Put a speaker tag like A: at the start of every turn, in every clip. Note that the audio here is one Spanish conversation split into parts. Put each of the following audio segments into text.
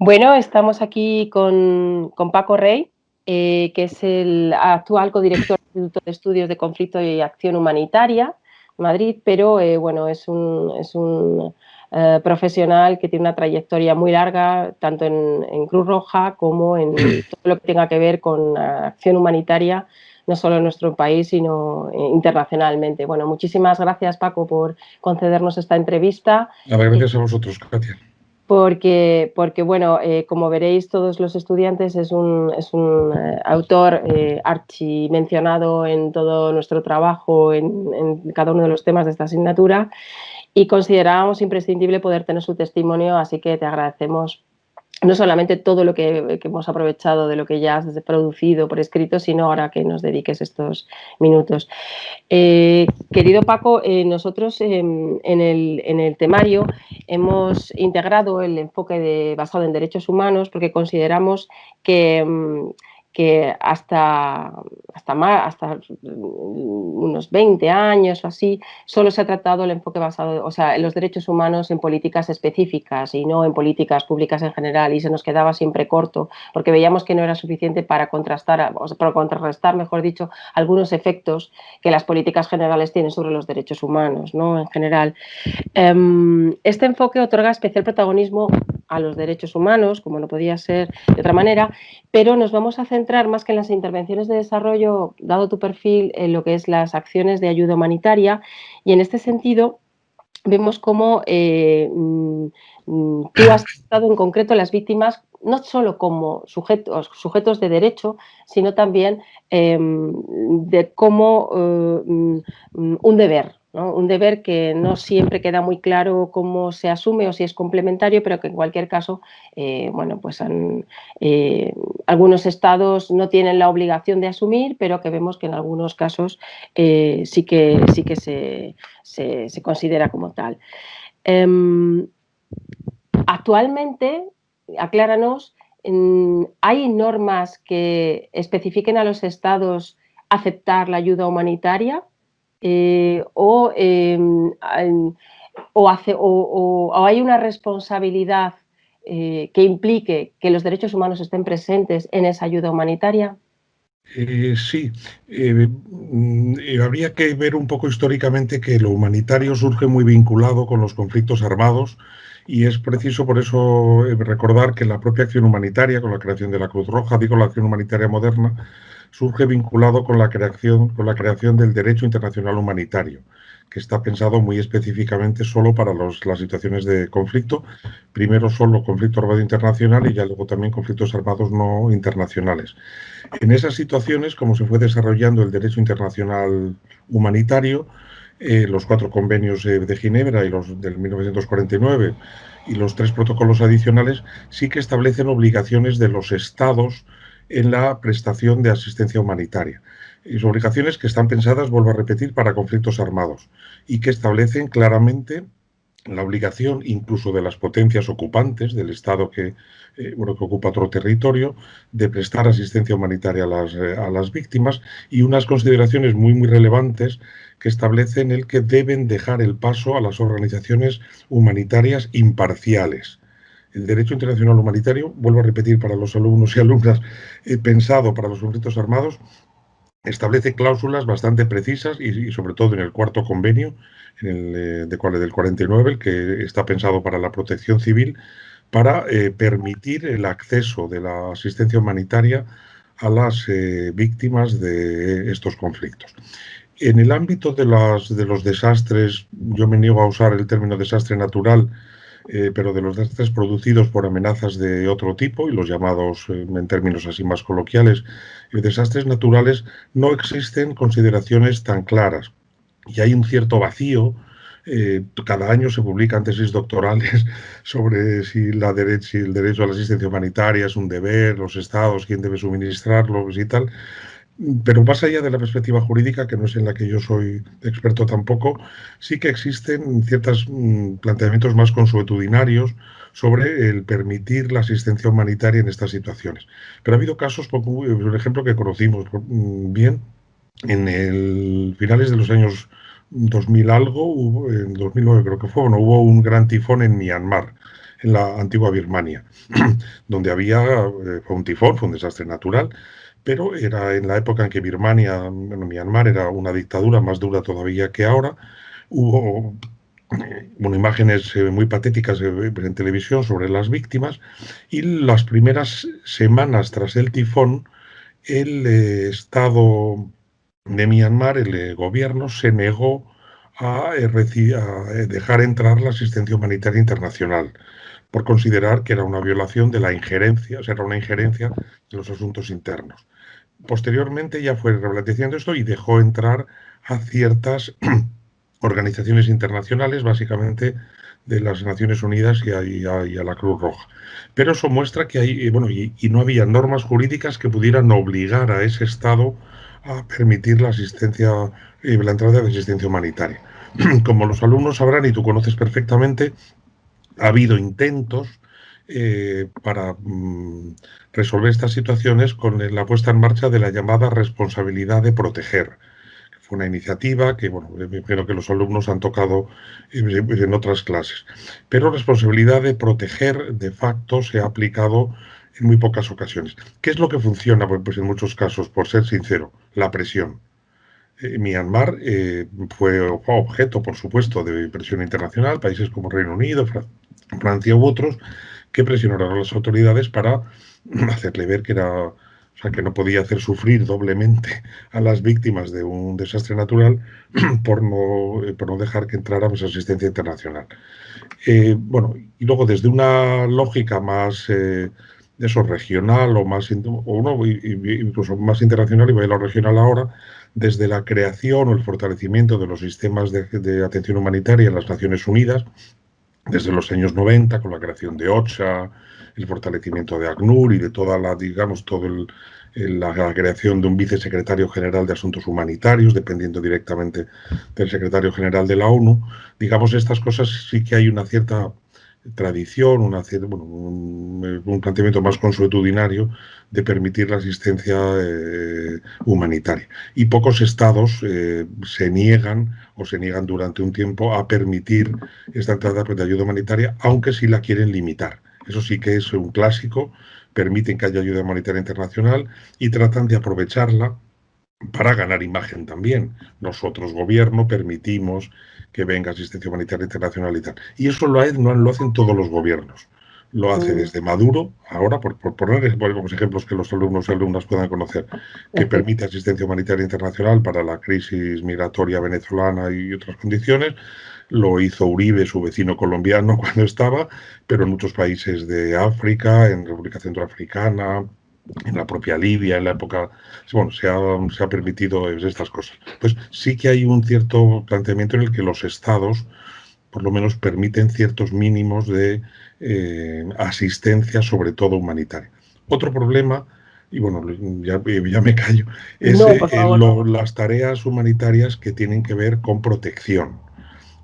A: Bueno, estamos aquí con Paco Rey, que es el actual codirector del Instituto de Estudios de Conflicto y Acción Humanitaria, Madrid, pero bueno, es un profesional que tiene una trayectoria muy larga, tanto en Cruz Roja como en todo lo que tenga que ver con acción humanitaria, no solo en nuestro país, sino internacionalmente. Bueno, muchísimas gracias, Paco, por concedernos esta entrevista.
B: Nada, gracias a vosotros, Katia.
A: Porque bueno, como veréis todos los estudiantes, es un autor archimencionado en todo nuestro trabajo, en cada uno de los temas de esta asignatura, y considerábamos imprescindible poder tener su testimonio, así que te agradecemos no solamente todo lo que hemos aprovechado de lo que ya has producido por escrito, sino ahora que nos dediques estos minutos. Querido Paco, nosotros en el temario hemos integrado el enfoque basado en derechos humanos porque consideramos que hasta unos 20 años o así, solo se ha tratado el enfoque basado, o sea, en los derechos humanos en políticas específicas y no en políticas públicas en general, y se nos quedaba siempre corto porque veíamos que no era suficiente para contrastar, o sea, para contrarrestar, mejor dicho, algunos efectos que las políticas generales tienen sobre los derechos humanos, ¿no? En general. Este enfoque otorga especial protagonismo a los derechos humanos, como no podía ser de otra manera, pero nos vamos a centrar más que en las intervenciones de desarrollo, dado tu perfil, en lo que es las acciones de ayuda humanitaria, y en este sentido vemos cómo tú has tratado en concreto a las víctimas no solo como sujetos de derecho, sino también de cómo un deber, ¿no? Un deber que no siempre queda muy claro cómo se asume o si es complementario, pero que en cualquier caso, bueno, pues algunos estados no tienen la obligación de asumir, pero que vemos que en algunos casos sí que se considera como tal. Actualmente, acláranos, ¿hay normas que especifiquen a los estados aceptar la ayuda humanitaria? ¿O hay una responsabilidad que implique que los derechos humanos estén presentes en esa ayuda humanitaria?
B: Sí, habría que ver un poco históricamente que lo humanitario surge muy vinculado con los conflictos armados y es preciso por eso recordar que la propia acción humanitaria, con la creación de la Cruz Roja, digo la acción humanitaria moderna, surge vinculado con la creación del derecho internacional humanitario, que está pensado muy específicamente solo para las situaciones de conflicto, primero solo conflicto armado internacional y ya luego también conflictos armados no internacionales. En esas situaciones, como se fue desarrollando el derecho internacional humanitario, los 4 convenios de Ginebra y los del 1949 y los 3 protocolos adicionales, sí que establecen obligaciones de los estados en la prestación de asistencia humanitaria. Y son obligaciones que están pensadas, vuelvo a repetir, para conflictos armados y que establecen claramente la obligación incluso de las potencias ocupantes, del Estado que ocupa otro territorio, de prestar asistencia humanitaria a las víctimas y unas consideraciones muy relevantes que establecen el que deben dejar el paso a las organizaciones humanitarias imparciales. El derecho internacional humanitario, vuelvo a repetir para los alumnos y alumnas, pensado para los conflictos armados, establece cláusulas bastante precisas y sobre todo en el 4º convenio del 49, el que está pensado para la protección civil, para permitir el acceso de la asistencia humanitaria a las víctimas de estos conflictos. En el ámbito de los desastres, yo me niego a usar el término desastre natural, pero de los desastres producidos por amenazas de otro tipo y los llamados, en términos así más coloquiales, desastres naturales, no existen consideraciones tan claras y hay un cierto vacío. Cada año se publican tesis doctorales sobre si el derecho a la asistencia humanitaria es un deber, los estados, quién debe suministrarlo y tal. Pero más allá de la perspectiva jurídica, que no es en la que yo soy experto tampoco, sí que existen ciertos planteamientos más consuetudinarios sobre el permitir la asistencia humanitaria en estas situaciones. Pero ha habido casos, por ejemplo, que conocimos bien, en finales de los años 2000 algo, en 2009 creo que fue, hubo un gran tifón en Myanmar, en la antigua Birmania, donde había fue un tifón, fue un desastre natural, pero era en la época en que Birmania, bueno, Myanmar era una dictadura más dura todavía que ahora. Hubo bueno, imágenes muy patéticas en televisión sobre las víctimas, y las primeras semanas tras el tifón, el Estado de Myanmar, el gobierno, se negó a dejar entrar la asistencia humanitaria internacional por considerar que era una violación de la injerencia, o sea, era una injerencia en los asuntos internos. Posteriormente ya fue reblandeciendo esto y dejó entrar a ciertas organizaciones internacionales, básicamente de las Naciones Unidas y a la Cruz Roja. Pero eso muestra que hay, bueno, y no había normas jurídicas que pudieran obligar a ese Estado a permitir la asistencia, la entrada de asistencia humanitaria. Como los alumnos sabrán y tú conoces perfectamente, ha habido intentos para resolver estas situaciones con la puesta en marcha de la llamada responsabilidad de proteger. Fue una iniciativa que, bueno, me imagino que los alumnos han tocado en otras clases. Pero responsabilidad de proteger, de facto, se ha aplicado en muy pocas ocasiones. ¿Qué es lo que funciona? Pues en muchos casos, por ser sincero, la presión. Myanmar fue objeto, por supuesto, de presión internacional, países como Reino Unido, Francia u otros, que presionaron a las autoridades para hacerle ver que era, o sea, que no podía hacer sufrir doblemente a las víctimas de un desastre natural por no dejar que entrara pues, asistencia internacional. Bueno, y luego desde una lógica más de eso regional o más o no, incluso más internacional, y voy a lo regional ahora, desde la creación o el fortalecimiento de los sistemas de atención humanitaria en las Naciones Unidas, desde los años 90, con la creación de OCHA, el fortalecimiento de ACNUR y de toda la, digamos, la creación de un vicesecretario general de Asuntos Humanitarios, dependiendo directamente del secretario general de la ONU. Digamos, estas cosas sí que hay una cierta tradición, bueno, un planteamiento más consuetudinario de permitir la asistencia humanitaria. Y pocos estados se niegan o se niegan durante un tiempo a permitir esta entrada de ayuda humanitaria, aunque sí la quieren limitar. Eso sí que es un clásico, permiten que haya ayuda humanitaria internacional y tratan de aprovecharla para ganar imagen también. Nosotros, gobierno, permitimos que venga asistencia humanitaria internacional y tal. Y eso lo hacen todos los gobiernos. Lo hace desde Maduro, ahora, por poner algunos ejemplos que los alumnos y alumnas puedan conocer, que permite asistencia humanitaria internacional para la crisis migratoria venezolana y otras condiciones. Lo hizo Uribe, su vecino colombiano, cuando estaba, pero en muchos países de África, en República Centroafricana, en la propia Libia, en la época, bueno, se ha permitido estas cosas. Pues sí que hay un cierto planteamiento en el que los estados, por lo menos, permiten ciertos mínimos de asistencia, sobre todo humanitaria. Otro problema, y bueno, ya me callo, es
A: No, por favor.
B: las tareas humanitarias que tienen que ver con protección.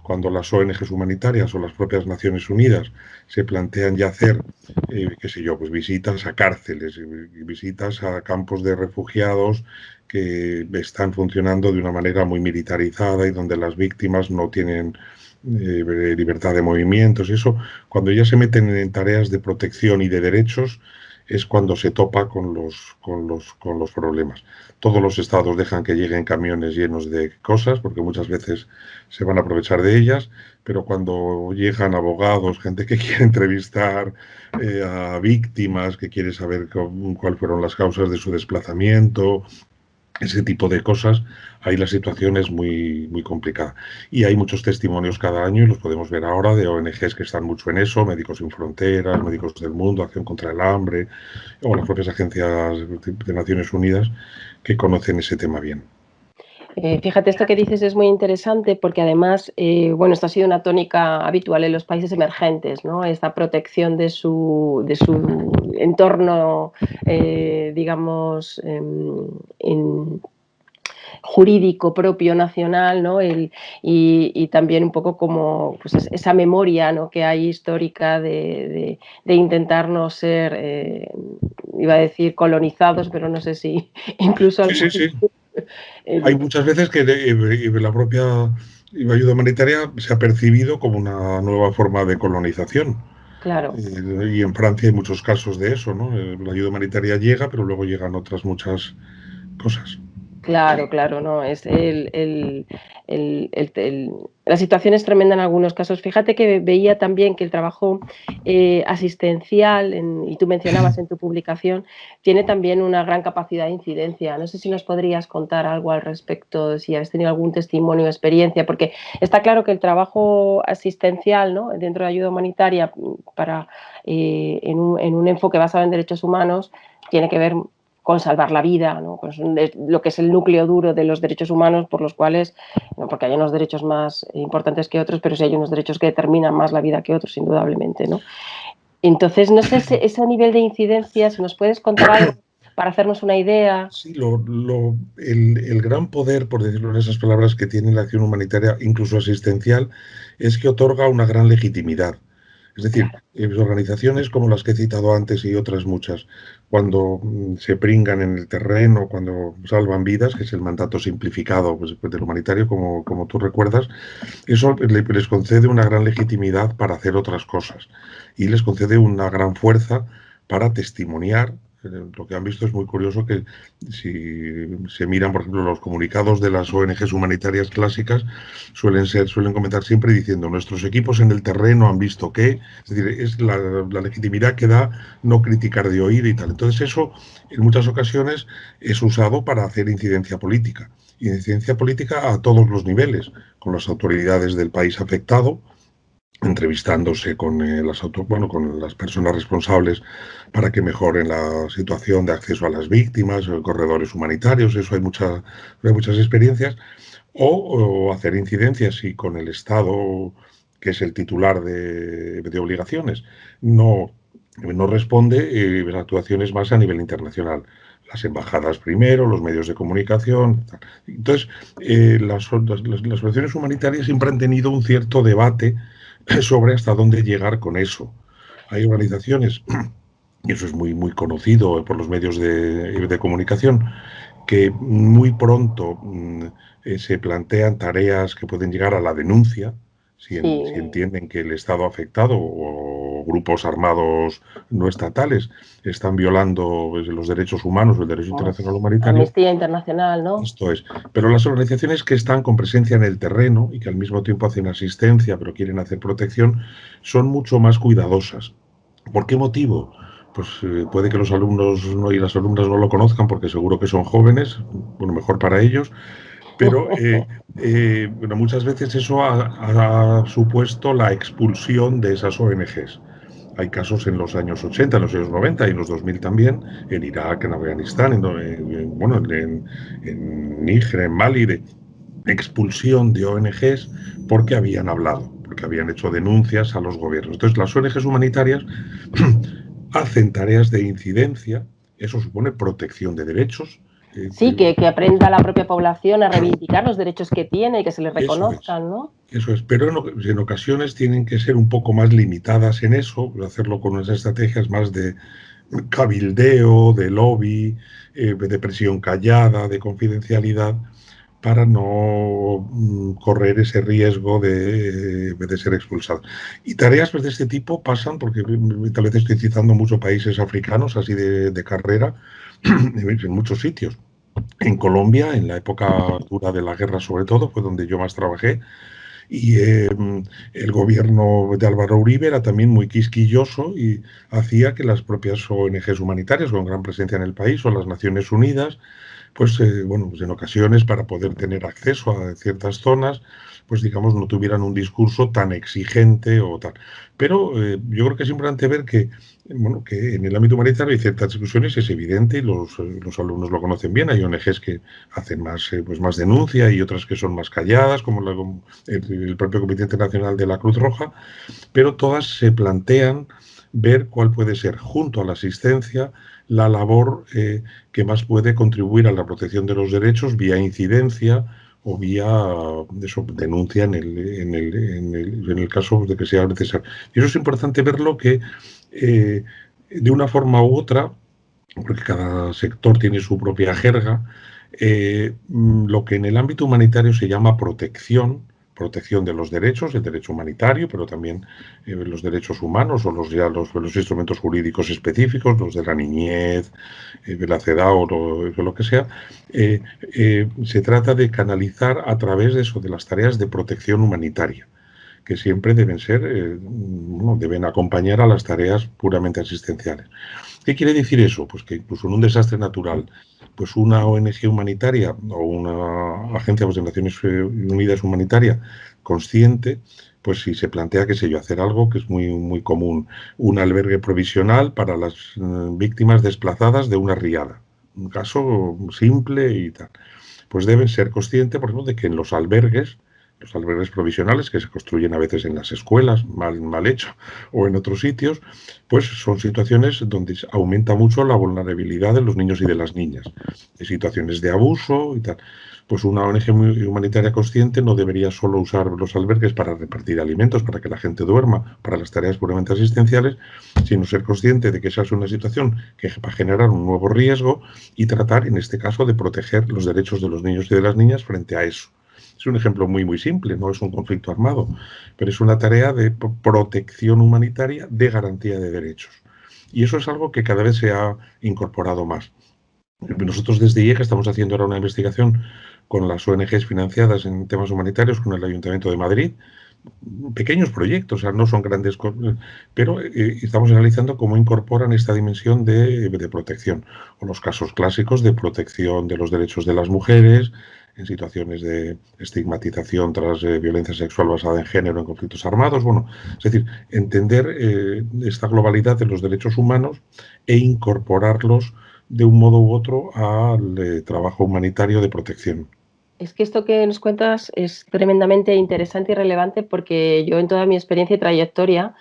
B: Cuando las ONGs humanitarias o las propias Naciones Unidas se plantean ya hacer, qué sé yo, pues visitas a cárceles, visitas a campos de refugiados que están funcionando de una manera muy militarizada y donde las víctimas no tienen libertad de movimientos, eso, cuando ya se meten en tareas de protección y de derechos, es cuando se topa con los problemas. Todos los estados dejan que lleguen camiones llenos de cosas, porque muchas veces se van a aprovechar de ellas, pero cuando llegan abogados, gente que quiere entrevistar a víctimas, que quiere saber cuáles fueron las causas de su desplazamiento, ese tipo de cosas, ahí la situación es muy, muy complicada. Y hay muchos testimonios cada año, y los podemos ver ahora, de ONGs que están mucho en eso, Médicos Sin Fronteras, Médicos del Mundo, Acción contra el Hambre, o las propias agencias de Naciones Unidas, que conocen ese tema bien.
A: Fíjate, esto que dices es muy interesante porque además, bueno, esto ha sido una tónica habitual en los países emergentes, ¿no? Esta protección de su entorno, digamos, jurídico propio nacional, ¿no? Y también un poco como pues, esa memoria, ¿no? Que hay histórica de intentar no ser, iba a decir colonizados, pero no sé si incluso
B: Sí, sí, sí. Hay muchas veces que la propia ayuda humanitaria se ha percibido como una nueva forma de colonización.
A: claro.
B: Y en Francia hay muchos casos de eso, ¿no? La ayuda humanitaria llega, pero luego llegan otras muchas cosas.
A: Claro, claro, no, la situación es tremenda en algunos casos. Fíjate que veía también que el trabajo asistencial, y tú mencionabas en tu publicación, tiene también una gran capacidad de incidencia. No sé si nos podrías contar algo al respecto, si has tenido algún testimonio o experiencia, porque está claro que el trabajo asistencial, ¿no?, dentro de ayuda humanitaria en un enfoque basado en derechos humanos tiene que ver con salvar la vida, ¿no? Pues lo que es el núcleo duro de los derechos humanos, por los cuales, no porque hay unos derechos más importantes que otros, pero sí hay unos derechos que determinan más la vida que otros, indudablemente, ¿no? Entonces, no sé ese nivel de incidencia, si nos puedes contar algo para hacernos una idea.
B: Sí, el gran poder, por decirlo en esas palabras, que tiene la acción humanitaria, incluso asistencial, es que otorga una gran legitimidad. Es decir,
A: Claro,
B: organizaciones como las que he citado antes y otras muchas, cuando se pringan en el terreno, cuando salvan vidas, que es el mandato simplificado pues, del humanitario, como tú recuerdas, eso les concede una gran legitimidad para hacer otras cosas y les concede una gran fuerza para testimoniar. Lo que han visto es muy curioso que si se miran, por ejemplo, los comunicados de las ONGs humanitarias clásicas, suelen comentar siempre diciendo nuestros equipos en el terreno han visto que, es decir, es la legitimidad que da no criticar de oír y tal. Entonces eso en muchas ocasiones es usado para hacer incidencia política. Incidencia política a todos los niveles, con las autoridades del país afectado, entrevistándose con, con las personas responsables para que mejoren la situación de acceso a las víctimas, corredores humanitarios, eso hay muchas experiencias, o hacer incidencias y con el Estado, que es el titular de obligaciones, no responde, las actuaciones más a nivel internacional. Las embajadas primero, los medios de comunicación. Tal. Entonces, las organizaciones humanitarias siempre han tenido un cierto debate sobre hasta dónde llegar con eso. Hay organizaciones, y eso es muy conocido por los medios de comunicación, que muy pronto se plantean tareas que pueden llegar a la denuncia, si
A: sí,
B: entienden que el Estado afectado o grupos armados no estatales están violando pues, los derechos humanos o el derecho internacional humanitario.
A: Amnistía Internacional, ¿no?
B: Esto es. Pero las organizaciones que están con presencia en el terreno y que al mismo tiempo hacen asistencia, pero quieren hacer protección, son mucho más cuidadosas. ¿Por qué motivo? Pues puede que los alumnos y las alumnas no lo conozcan porque seguro que son jóvenes, bueno, mejor para ellos, pero bueno, muchas veces eso ha supuesto la expulsión de esas ONGs. Hay casos en los años 80, en los años 90 y en los 2000 también, en Irak, en Afganistán, en Níger, en Mali, de expulsión de ONGs porque habían hablado, porque habían hecho denuncias a los gobiernos. Entonces, las ONGs humanitarias hacen tareas de incidencia, eso supone protección de derechos.
A: Sí, que aprenda la propia población a reivindicar los derechos que tiene y que se les
B: Eso es.
A: reconozcan, ¿no?
B: Eso es, pero en ocasiones tienen que ser un poco más limitadas en eso, hacerlo con unas estrategias más de cabildeo, de lobby, de presión callada, de confidencialidad, para no correr ese riesgo de ser expulsado. Y tareas pues, de este tipo pasan, porque tal vez estoy citando muchos países africanos, así de carrera, en muchos sitios. En Colombia, en la época dura de la guerra sobre todo, fue donde yo más trabajé, y el gobierno de Álvaro Uribe era también muy quisquilloso y hacía que las propias ONGs humanitarias con gran presencia en el país o las Naciones Unidas pues bueno, pues en ocasiones para poder tener acceso a ciertas zonas, pues digamos no tuvieran un discurso tan exigente o tal. Pero yo creo que es importante ver que, bueno, que en el ámbito humanitario hay ciertas discusiones, es evidente, y los alumnos lo conocen bien, hay ONGs que hacen más, pues más denuncia y otras que son más calladas, como el propio Comité Internacional de la Cruz Roja, pero todas se plantean ver cuál puede ser, junto a la asistencia, la labor que más puede contribuir a la protección de los derechos vía incidencia o vía denuncia en el caso de que sea necesario. Y eso es importante verlo que de una forma u otra, porque cada sector tiene su propia jerga, lo que en el ámbito humanitario se llama protección, protección de los derechos, el derecho humanitario, pero también los derechos humanos o los instrumentos jurídicos específicos, los de la niñez, de la CEDAW o lo que sea. Se trata de canalizar a través de eso, de las tareas de protección humanitaria, que siempre deben ser, deben acompañar a las tareas puramente asistenciales. ¿Qué quiere decir eso? Pues que incluso en un desastre natural, pues una ONG humanitaria o una agencia de Naciones Unidas humanitaria consciente, pues si se plantea, qué sé yo, hacer algo que es muy, muy común, un albergue provisional para las víctimas desplazadas de una riada. Un caso simple y tal. Pues deben ser conscientes, por ejemplo, de que en los albergues provisionales que se construyen a veces en las escuelas, mal hecho, o en otros sitios, pues son situaciones donde aumenta mucho la vulnerabilidad de los niños y de las niñas, de situaciones de abuso y tal. Pues una ONG humanitaria consciente no debería solo usar los albergues para repartir alimentos, para que la gente duerma, para las tareas puramente asistenciales, sino ser consciente de que esa es una situación que va a generar un nuevo riesgo y tratar, en este caso, de proteger los derechos de los niños y de las niñas frente a eso. Es un ejemplo muy, muy simple, no es un conflicto armado, pero es una tarea de protección humanitaria, de garantía de derechos. Y eso es algo que cada vez se ha incorporado más. Nosotros desde IECA estamos haciendo ahora una investigación con las ONGs financiadas en temas humanitarios, con el Ayuntamiento de Madrid, pequeños proyectos, o sea, no son grandes, pero estamos analizando cómo incorporan esta dimensión de protección, o los casos clásicos de protección de los derechos de las mujeres, en situaciones de estigmatización tras violencia sexual basada en género en conflictos armados. Bueno, es decir, entender esta globalidad de los derechos humanos e incorporarlos de un modo u otro al trabajo humanitario de protección.
A: Es que esto que nos cuentas es tremendamente interesante y relevante porque yo en toda mi experiencia y trayectoria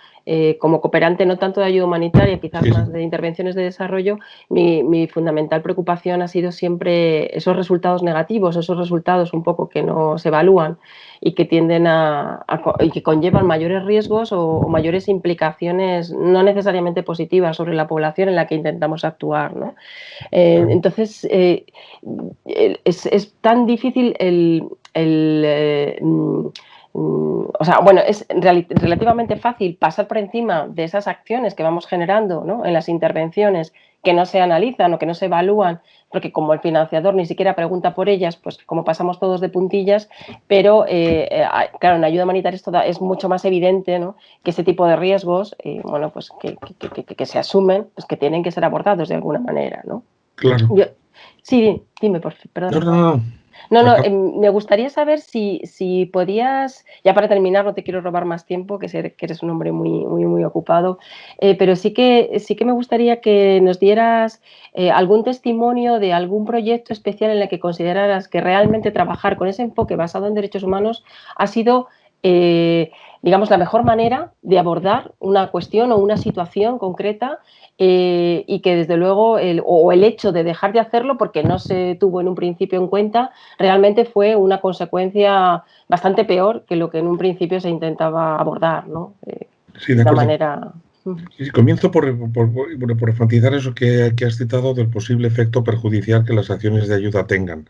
A: como cooperante no tanto de ayuda humanitaria, quizás
B: Sí, sí.
A: más de intervenciones de desarrollo, mi fundamental preocupación ha sido siempre esos resultados negativos, esos resultados un poco que no se evalúan y que tienden y que conllevan mayores riesgos o mayores implicaciones no necesariamente positivas sobre la población en la que intentamos actuar, ¿no?
B: Claro.
A: Entonces, es tan difícil o sea, bueno, es relativamente fácil pasar por encima de esas acciones que vamos generando, ¿no?, en las intervenciones que no se analizan o que no se evalúan, porque como el financiador ni siquiera pregunta por ellas, pues como pasamos todos de puntillas, pero claro, en ayuda humanitaria esto es mucho más evidente, ¿no?, que ese tipo de riesgos, bueno, pues que se asumen, pues que tienen que ser abordados de alguna manera, ¿no?
B: Claro.
A: Yo, sí, dime,
B: No,
A: perdona.
B: no, no.
A: No, no,
B: Acá.
A: me gustaría saber si podías, ya para terminar, no te quiero robar más tiempo, que sé que eres un hombre muy, muy, muy ocupado, pero sí que me gustaría que nos dieras algún testimonio de algún proyecto especial en el que consideraras que realmente trabajar con ese enfoque basado en derechos humanos ha sido, digamos, la mejor manera de abordar una cuestión o una situación concreta y que desde luego el hecho de dejar de hacerlo porque no se tuvo en un principio en cuenta realmente fue una consecuencia bastante peor que lo que en un principio se intentaba abordar, ¿no?
B: Sí,
A: De
B: de
A: una
B: acuerdo.
A: manera.
B: Sí, sí, comienzo por enfatizar eso que has citado del posible efecto perjudicial que las acciones de ayuda tengan.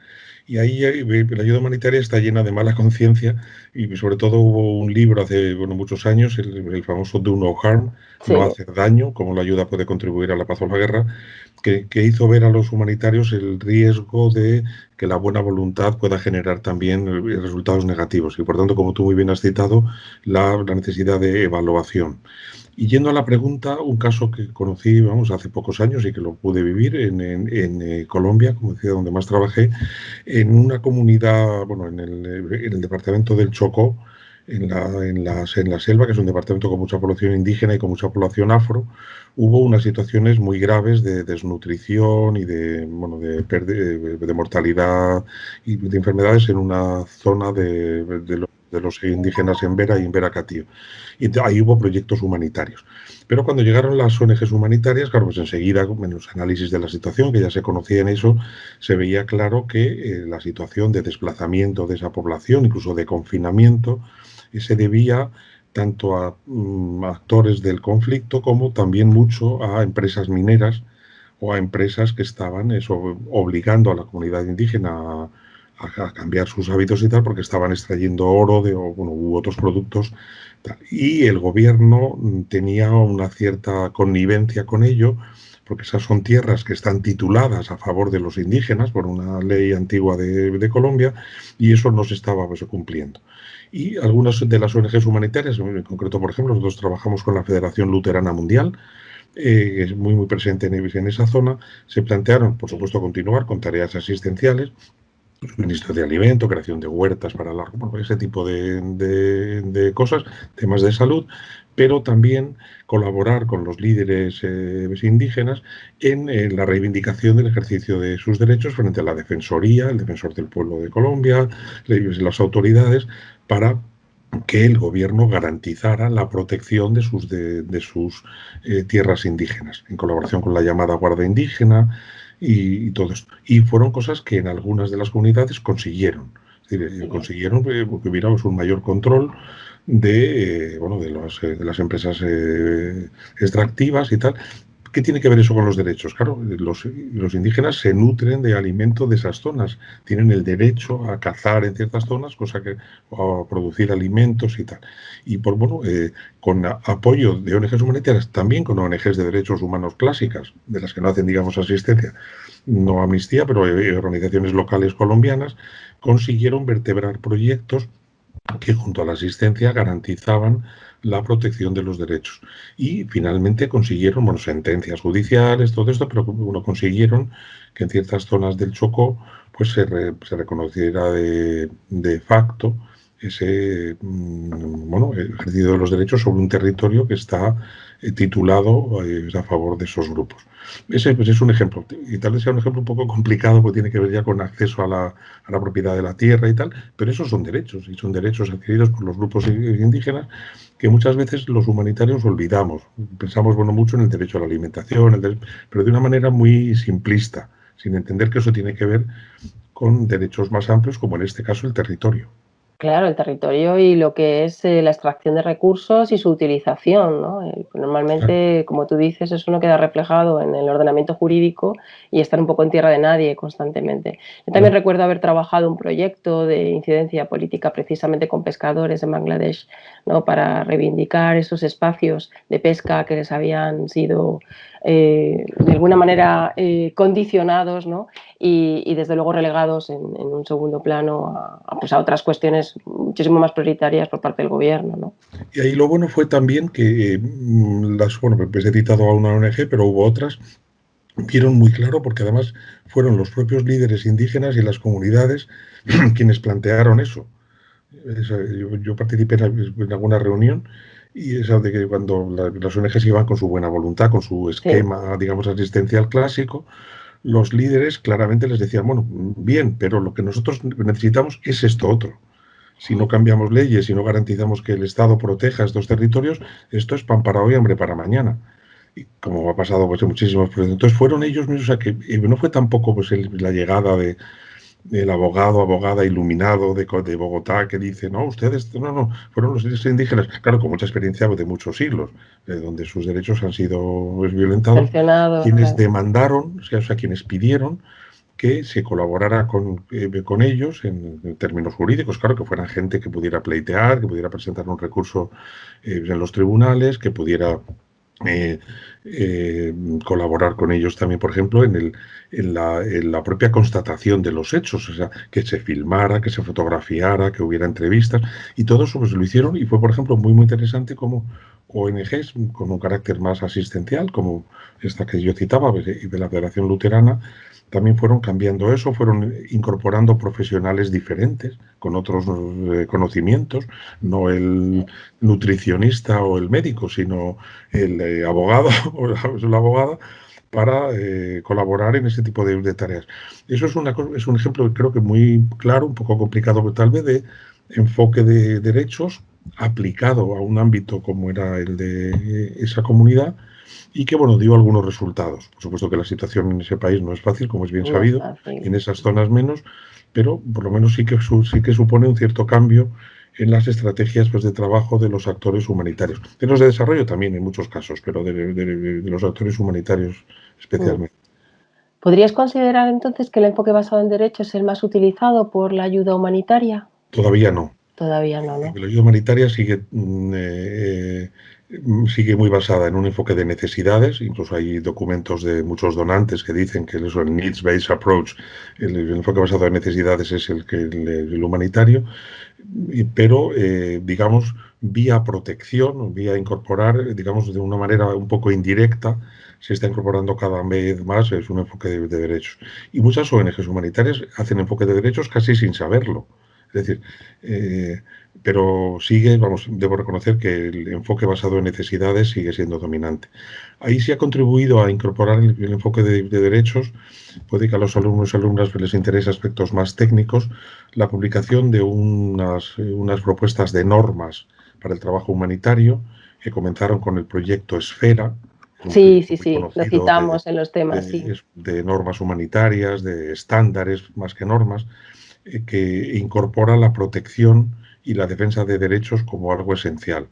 B: Y ahí la ayuda humanitaria está llena de mala conciencia y sobre todo hubo un libro hace muchos años, el famoso Do No Harm, no
A: Sí,
B: hacer daño, cómo la ayuda puede contribuir a la paz o la guerra, que hizo ver a los humanitarios el riesgo de que la buena voluntad pueda generar también resultados negativos. Y por tanto, como tú muy bien has citado, la necesidad de evaluación. Y yendo a la pregunta, un caso que conocí, vamos, hace pocos años y que lo pude vivir en Colombia, como decía, donde más trabajé, en una comunidad, bueno, en el departamento del Chocó, en la selva, que es un departamento con mucha población indígena y con mucha población afro, hubo unas situaciones muy graves de desnutrición y de mortalidad y de enfermedades en una zona de los indígenas en Vera y en Veracatío. Y ahí hubo proyectos humanitarios. Pero cuando llegaron las ONGs humanitarias, claro, pues enseguida, en los análisis de la situación, que ya se conocía en eso, se veía claro que la situación de desplazamiento de esa población, incluso de confinamiento, se debía tanto a actores del conflicto como también mucho a empresas mineras o a empresas que estaban obligando a la comunidad indígena a cambiar sus hábitos y tal, porque estaban extrayendo oro u otros productos. Tal. Y el gobierno tenía una cierta connivencia con ello, porque esas son tierras que están tituladas a favor de los indígenas por una ley antigua de Colombia, y eso no se estaba pues, cumpliendo. Y algunas de las ONGs humanitarias, en concreto, por ejemplo, nosotros trabajamos con la Federación Luterana Mundial, que es muy presente en esa zona, se plantearon, por supuesto, continuar con tareas asistenciales, suministro de alimento, creación de huertas para ese tipo de cosas, temas de salud, pero también colaborar con los líderes indígenas en la reivindicación del ejercicio de sus derechos frente a la Defensoría, el Defensor del Pueblo de Colombia, las autoridades, para que el gobierno garantizara la protección de sus tierras indígenas, en colaboración con la llamada Guardia Indígena y todo esto. Y fueron cosas que en algunas de las comunidades consiguieron. Es decir, consiguieron que hubiera un mayor control de las empresas extractivas y tal. ¿Qué tiene que ver eso con los derechos? Claro, los indígenas se nutren de alimento de esas zonas, tienen el derecho a cazar en ciertas zonas, a producir alimentos y tal. Y con apoyo de ONGs humanitarias, también con ONGs de derechos humanos clásicas, de las que no hacen, digamos, asistencia, no amnistía, pero organizaciones locales colombianas, consiguieron vertebrar proyectos que junto a la asistencia garantizaban la protección de los derechos. Y finalmente consiguieron, sentencias judiciales, todo esto, pero consiguieron que en ciertas zonas del Chocó pues se reconociera de facto ese ejercicio de los derechos sobre un territorio que está titulado a favor de esos grupos. Ese pues, es un ejemplo, y tal vez sea un ejemplo un poco complicado porque tiene que ver ya con acceso a la propiedad de la tierra y tal, pero esos son derechos, y son derechos adquiridos por los grupos indígenas que muchas veces los humanitarios olvidamos. Pensamos mucho en el derecho a la alimentación, pero de una manera muy simplista, sin entender que eso tiene que ver con derechos más amplios, como en este caso el territorio.
A: Claro, el territorio y lo que es la extracción de recursos y su utilización, ¿no?
B: Claro.
A: Normalmente, como tú dices, eso no queda reflejado en el ordenamiento jurídico y estar un poco en tierra de nadie constantemente. Yo también
B: Claro.
A: recuerdo haber trabajado un proyecto de incidencia política precisamente con pescadores en Bangladesh, ¿no? Para reivindicar esos espacios de pesca que les habían sido de alguna manera condicionados, ¿no? Y desde luego relegados en un segundo plano a otras cuestiones muchísimo más prioritarias por parte del gobierno, ¿no?
B: Y ahí lo bueno fue también que pues he citado a una ONG, pero hubo otras, vieron muy claro, porque además fueron los propios líderes indígenas y las comunidades quienes plantearon eso. Yo participé en alguna reunión y es de que cuando las ONGs iban con su buena voluntad, con su
A: Sí.
B: esquema, digamos, asistencial clásico, los líderes claramente les decían, bueno, bien, pero lo que nosotros necesitamos es esto otro. Si no cambiamos leyes, si no garantizamos que el Estado proteja estos territorios, esto es pan para hoy, hambre para mañana. Y como ha pasado pues, en muchísimos proyectos. Entonces fueron ellos mismos, o sea, que no fue tampoco pues, la llegada del abogado, abogada iluminado de Bogotá que dice, no, ustedes, no, fueron los indígenas, claro, con mucha experiencia pues, de muchos siglos, donde sus derechos han sido pues, violentados,
A: Cercionados,
B: quienes
A: claro.
B: demandaron, o sea, quienes pidieron que se colaborara con ellos en términos jurídicos, claro, que fueran gente que pudiera pleitear, que pudiera presentar un recurso en los tribunales, que pudiera eh, eh, colaborar con ellos también, por ejemplo, en la propia constatación de los hechos, o sea, que se filmara, que se fotografiara, que hubiera entrevistas, y todo eso pues, lo hicieron y fue, por ejemplo, muy interesante como ONGs con un carácter más asistencial, como esta que yo citaba, de la Federación Luterana, también fueron cambiando eso, fueron incorporando profesionales diferentes, con otros conocimientos, no el nutricionista o el médico, sino el abogado o la abogada, para colaborar en ese tipo de tareas. Eso es un ejemplo, creo que muy claro, un poco complicado tal vez, de enfoque de derechos aplicado a un ámbito como era el de esa comunidad y que, dio algunos resultados. Por supuesto que la situación en ese país no es fácil, como es bien
A: No es
B: sabido, y
A: fácil.
B: en esas zonas menos, pero por lo menos sí que supone un cierto cambio en las estrategias pues, de trabajo de los actores humanitarios. De los de desarrollo también en muchos casos, pero de los actores humanitarios
A: Mm.
B: especialmente.
A: ¿Podrías considerar entonces que el enfoque basado en derechos es el más utilizado por la ayuda humanitaria?
B: Todavía no.
A: Todavía no, ¿no?
B: La ayuda humanitaria sigue muy basada en un enfoque de necesidades. Incluso hay documentos de muchos donantes que dicen que eso, el needs-based approach, el enfoque basado en necesidades es el humanitario, pero digamos vía protección, vía incorporar, digamos de una manera un poco indirecta, se está incorporando cada vez más, es un enfoque de derechos. Y muchas ONGs humanitarias hacen enfoque de derechos casi sin saberlo. Es decir, eh, pero sigue, vamos, debo reconocer que el enfoque basado en necesidades sigue siendo dominante. Ahí sí ha contribuido a incorporar el enfoque de derechos. Puede que a los alumnos y alumnas les interese aspectos más técnicos, la publicación de unas propuestas de normas para el trabajo humanitario que comenzaron con el proyecto Esfera, un
A: Sí,
B: proyecto
A: sí,
B: muy
A: sí, lo
B: conocido
A: citamos en los temas, sí.
B: de normas humanitarias, de estándares más que normas, que incorpora la protección y la defensa de derechos como algo esencial.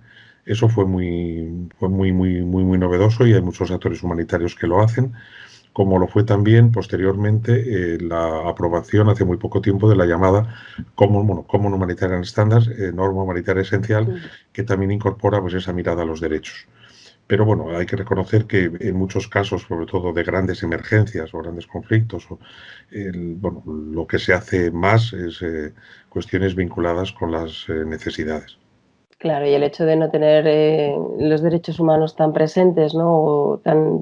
B: Eso fue muy novedoso y hay muchos actores humanitarios que lo hacen, como lo fue también posteriormente la aprobación hace muy poco tiempo de la llamada Common Humanitarian Standards, norma humanitaria esencial,
A: Mm.
B: que también incorpora pues, esa mirada a los derechos. Pero bueno, hay que reconocer que en muchos casos, sobre todo de grandes emergencias o grandes conflictos, bueno, lo que se hace más es cuestiones vinculadas con las necesidades.
A: Claro, y el hecho de no tener los derechos humanos tan presentes, ¿no? O tan,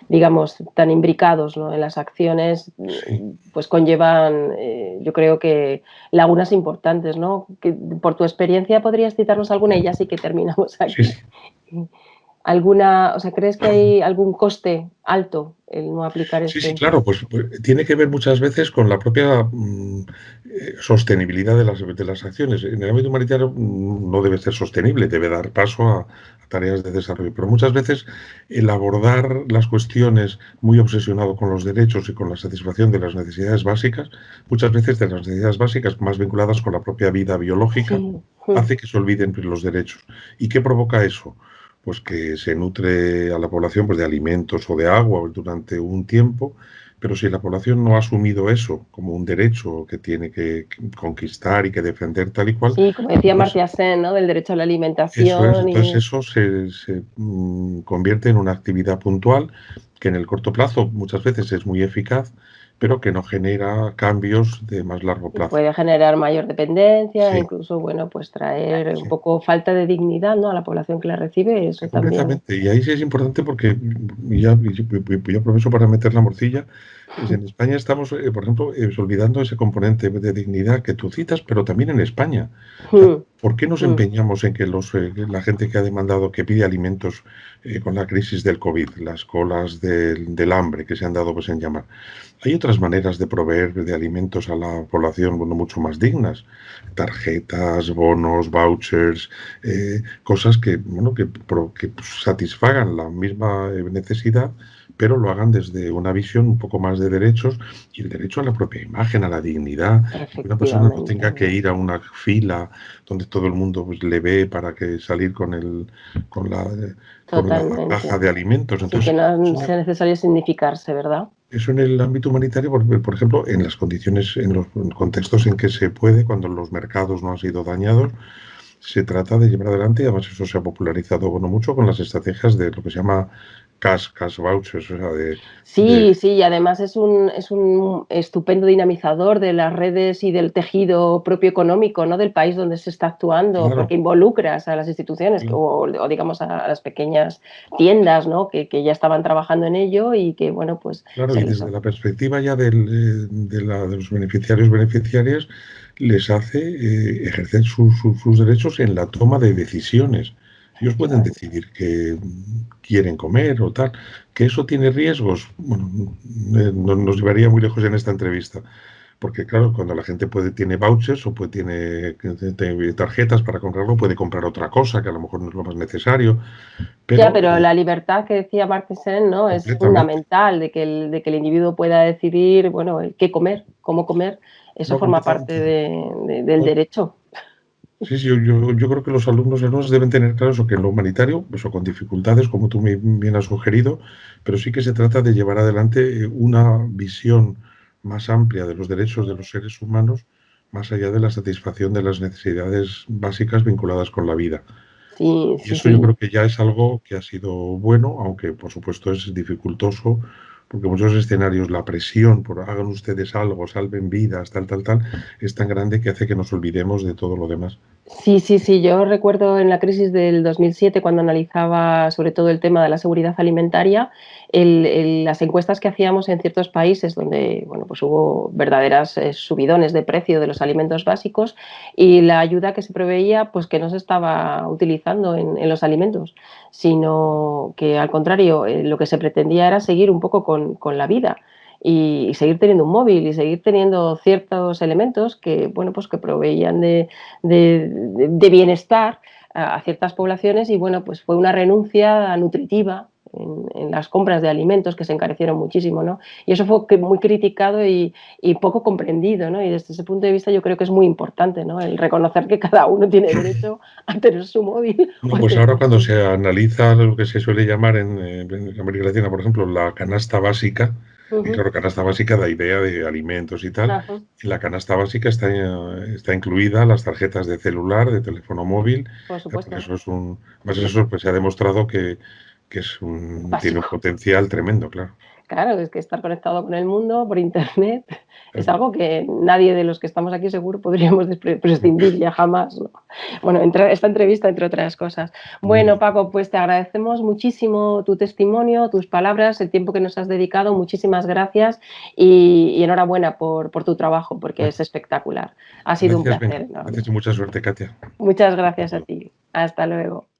A: digamos, tan imbricados, ¿no? En las acciones,
B: Sí,
A: pues conllevan, yo creo que lagunas importantes, ¿no? Que, por tu experiencia, ¿podrías citarnos alguna? Y ya sí que terminamos
B: sí,
A: aquí.
B: sí.
A: ¿Alguna, o sea, crees que hay algún coste alto el no aplicar
B: Sí,
A: este
B: sí, claro,
A: enfoque?
B: pues tiene que ver muchas veces con la propia sostenibilidad de las acciones. En el ámbito humanitario no debe ser sostenible, debe dar paso a tareas de desarrollo. Pero muchas veces el abordar las cuestiones muy obsesionado con los derechos y con la satisfacción de las necesidades básicas, muchas veces de las necesidades básicas más vinculadas con la propia vida biológica,
A: Sí.
B: hace que se olviden los derechos. ¿Y qué provoca eso? Pues que se nutre a la población pues, de alimentos o de agua durante un tiempo, pero si la población no ha asumido eso como un derecho que tiene que conquistar y que defender tal y cual,
A: Sí, como decía
B: entonces
A: Amartya Sen, ¿no? Del derecho a la
B: eso es,
A: alimentación
B: entonces
A: y
B: eso se convierte en una actividad puntual que en el corto plazo muchas veces es muy eficaz, pero que no genera cambios de más largo
A: y
B: plazo.
A: puede generar mayor dependencia,
B: Sí,
A: incluso, bueno, pues traer un
B: sí.
A: poco falta de dignidad, ¿no? A la población que la recibe, eso también.
B: Completamente. Y ahí sí es importante porque, y ya aprovecho para meter la morcilla, en España estamos, por ejemplo, olvidando ese componente de dignidad que tú citas, pero también en España. O sea,
A: Mm,
B: ¿por qué nos
A: mm.
B: empeñamos en que la gente que ha demandado, que pide alimentos con la crisis del COVID, las colas del hambre que se han dado pues, en llamar? Hay otras maneras de proveer de alimentos a la población, bueno, mucho más dignas. Tarjetas, bonos, vouchers, cosas que, bueno, que satisfagan la misma necesidad, pero lo hagan desde una visión un poco más de derechos y el derecho a la propia imagen, a la dignidad, y que una persona no
A: Efectivamente,
B: tenga que ir a una fila donde todo el mundo pues, le ve para que salir con la, con la caja
A: totalmente.
B: de alimentos.
A: Sí, que
B: Entonces,
A: no sea necesario significarse, ¿verdad?
B: eso en el ámbito humanitario, por ejemplo, en las condiciones, en los contextos en que se puede, cuando los mercados no han sido dañados, se trata de llevar adelante, y además eso se ha popularizado bueno, mucho con las estrategias de lo que se llama cash vouchers, o sea,
A: Sí, sí, y además es un estupendo dinamizador de las redes y del tejido propio económico, ¿no? Del país donde se está actuando,
B: claro,
A: porque involucras a las instituciones
B: claro,
A: o digamos a las pequeñas tiendas, ¿no? Que ya estaban trabajando en ello y que, bueno, pues
B: claro,
A: se
B: y
A: les...
B: desde la perspectiva ya de los beneficiarias, les hace ejercer sus derechos en la toma de decisiones. Ellos pueden
A: Efectivamente.
B: decidir que quieren comer o tal. ¿Que eso tiene riesgos? Bueno, nos llevaría muy lejos en esta entrevista. Porque claro, cuando la gente tiene vouchers o tiene tarjetas para comprarlo, puede comprar otra cosa que a lo mejor no es lo más necesario,
A: Ya,
B: pero
A: pero la libertad que decía Martesen, ¿no? Es
B: completamente,
A: fundamental de que el individuo pueda decidir, bueno, qué comer, cómo comer. Eso
B: no
A: forma parte
B: completamente.
A: del derecho.
B: Sí, sí, yo creo que los alumnos deben tener claro eso, que en lo humanitario, eso con dificultades, como tú bien has sugerido, pero sí que se trata de llevar adelante una visión más amplia de los derechos de los seres humanos, más allá de la satisfacción de las necesidades básicas vinculadas con la vida.
A: Sí,
B: Y
A: sí,
B: eso yo
A: sí.
B: creo que ya es algo que ha sido bueno, aunque por supuesto es dificultoso, porque muchos escenarios, la presión por hagan ustedes algo, salven vidas, tal, es tan grande que hace que nos olvidemos de todo lo demás.
A: Sí, sí, sí. Yo recuerdo en la crisis del 2007, cuando analizaba sobre todo el tema de la seguridad alimentaria, las encuestas que hacíamos en ciertos países donde bueno, pues hubo verdaderas subidones de precio de los alimentos básicos y la ayuda que se proveía, pues que no se estaba utilizando en los alimentos, sino que al contrario, lo que se pretendía era seguir un poco con la vida y seguir teniendo un móvil y seguir teniendo ciertos elementos que, bueno, pues que proveían de bienestar a ciertas poblaciones y bueno, pues fue una renuncia nutritiva en las compras de alimentos que se encarecieron muchísimo, ¿no? Y eso fue muy criticado y poco comprendido, ¿no? Y desde ese punto de vista yo creo que es muy importante, ¿no? El reconocer que cada uno tiene derecho a tener su móvil o
B: No,
A: a
B: pues
A: tener
B: ahora cuando
A: su...
B: se analiza lo que se suele llamar en América Latina, por ejemplo, la canasta básica,
A: Uh
B: y
A: -huh.
B: claro, canasta básica da idea de alimentos y tal,
A: Ajá,
B: y la canasta básica está incluida las tarjetas de celular, de teléfono móvil,
A: por
B: porque
A: supuesto,
B: eso más eso pues se ha demostrado que tiene un
A: básico.
B: potencial tremendo, claro.
A: Claro, es que estar conectado con el mundo por internet es algo que nadie de los que estamos aquí seguro podríamos prescindir ya jamás, ¿no? Bueno, esta entrevista entre otras cosas.
B: Muy
A: Bueno,
B: bien.
A: Paco, pues te agradecemos muchísimo tu testimonio, tus palabras, el tiempo que nos has dedicado. Muchísimas gracias y enhorabuena por tu trabajo, porque
B: Bueno,
A: es espectacular. Ha sido un
B: gracias, venga.
A: placer enorme.
B: Gracias y mucha suerte, Katia.
A: Muchas gracias
B: Hasta
A: a
B: luego.
A: ti. Hasta luego.